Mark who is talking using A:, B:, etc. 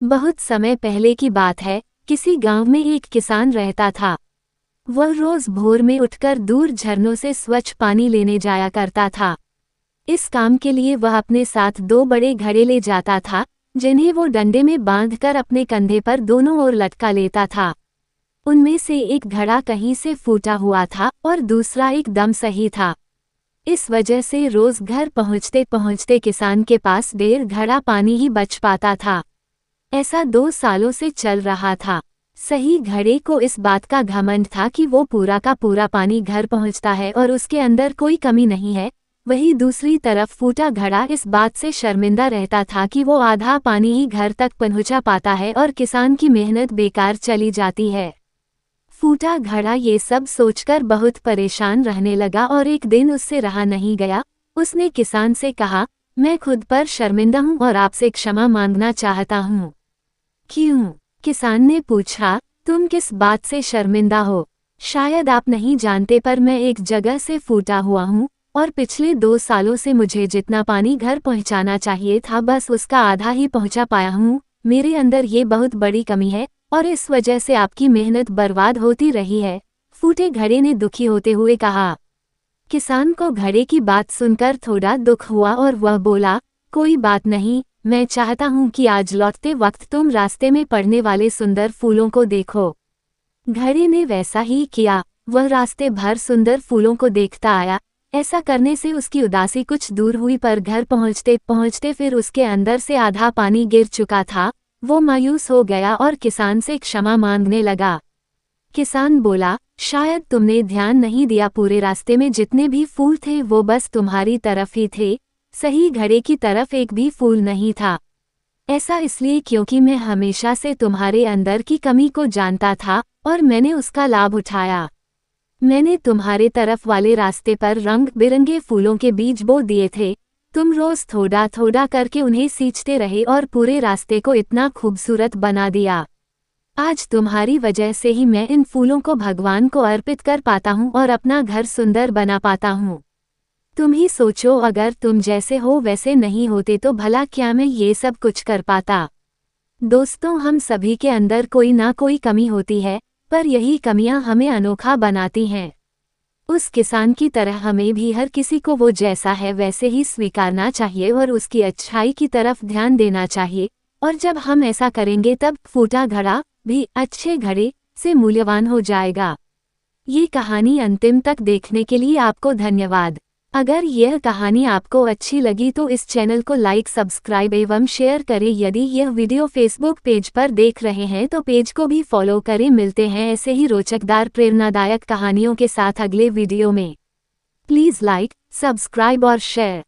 A: बहुत समय पहले की बात है, किसी गांव में एक किसान रहता था। वह रोज भोर में उठकर दूर झरनों से स्वच्छ पानी लेने जाया करता था। इस काम के लिए वह अपने साथ 2 बड़े घड़े ले जाता था, जिन्हें वो डंडे में बांधकर अपने कंधे पर दोनों ओर लटका लेता था। उनमें से एक घड़ा कहीं से फूटा हुआ था और दूसरा एकदम सही था। इस वजह से रोज घर पहुंचते पहुंचते किसान के पास 1.5 घड़ा पानी ही बच पाता था। ऐसा 2 सालों से चल रहा था। सही घड़े को इस बात का घमंड था कि वो पूरा का पूरा पानी घर पहुंचता है और उसके अंदर कोई कमी नहीं है। वहीं दूसरी तरफ फूटा घड़ा इस बात से शर्मिंदा रहता था कि वो आधा पानी ही घर तक पहुंचा पाता है और किसान की मेहनत बेकार चली जाती है। फूटा घड़ा ये सब सोचकर बहुत परेशान रहने लगा और एक दिन उससे रहा नहीं गया। उसने किसान से कहा, मैं खुद पर शर्मिंदा हूँ और आपसे क्षमा मांगना चाहता हूँ। क्यों? किसान ने पूछा, तुम किस बात से शर्मिंदा हो? शायद आप नहीं जानते पर मैं एक जगह से फूटा हुआ हूँ और पिछले 2 सालों से मुझे जितना पानी घर पहुँचाना चाहिए था बस उसका आधा ही पहुँचा पाया हूँ। मेरे अंदर ये बहुत बड़ी कमी है और इस वजह से आपकी मेहनत बर्बाद होती रही है। फूटे घड़े ने दुखी होते हुए कहा। किसान को घड़े की बात सुनकर थोड़ा दुख हुआ और वह बोला, कोई बात नहीं, मैं चाहता हूँ कि आज लौटते वक्त तुम रास्ते में पड़ने वाले सुंदर फूलों को देखो। घड़े ने वैसा ही किया। वह रास्ते भर सुंदर फूलों को देखता आया। ऐसा करने से उसकी उदासी कुछ दूर हुई पर घर पहुँचते पहुँचते फिर उसके अंदर से आधा पानी गिर चुका था। वो मायूस हो गया और किसान से क्षमा मांगने लगा। किसान बोला, शायद तुमने ध्यान नहीं दिया, पूरे रास्ते में जितने भी फूल थे वो बस तुम्हारी तरफ ही थे। सही घड़े की तरफ एक भी फूल नहीं था। ऐसा इसलिए क्योंकि मैं हमेशा से तुम्हारे अंदर की कमी को जानता था और मैंने उसका लाभ उठाया। मैंने तुम्हारे तरफ वाले रास्ते पर रंग बिरंगे फूलों के बीज बो दिए थे। तुम रोज थोड़ा थोड़ा करके उन्हें सींचते रहे और पूरे रास्ते को इतना खूबसूरत बना दिया। आज तुम्हारी वजह से ही मैं इन फूलों को भगवान को अर्पित कर पाता हूँ और अपना घर सुंदर बना पाता हूँ। तुम ही सोचो, अगर तुम जैसे हो वैसे नहीं होते तो भला क्या मैं ये सब कुछ कर पाता। दोस्तों, हम सभी के अंदर कोई ना कोई कमी होती है, पर यही कमियां हमें अनोखा बनाती हैं। उस किसान की तरह हमें भी हर किसी को वो जैसा है वैसे ही स्वीकारना चाहिए और उसकी अच्छाई की तरफ ध्यान देना चाहिए। और जब हम ऐसा करेंगे तब फूटा घड़ा भी अच्छे घड़े से मूल्यवान हो जाएगा। ये कहानी अंतिम तक देखने के लिए आपको धन्यवाद। अगर यह कहानी आपको अच्छी लगी तो इस चैनल को लाइक, सब्सक्राइब एवं शेयर करें। यदि यह वीडियो फेसबुक पेज पर देख रहे हैं तो पेज को भी फॉलो करें। मिलते हैं ऐसे ही रोचकदार प्रेरणादायक कहानियों के साथ अगले वीडियो में। प्लीज़ लाइक, सब्सक्राइब और शेयर।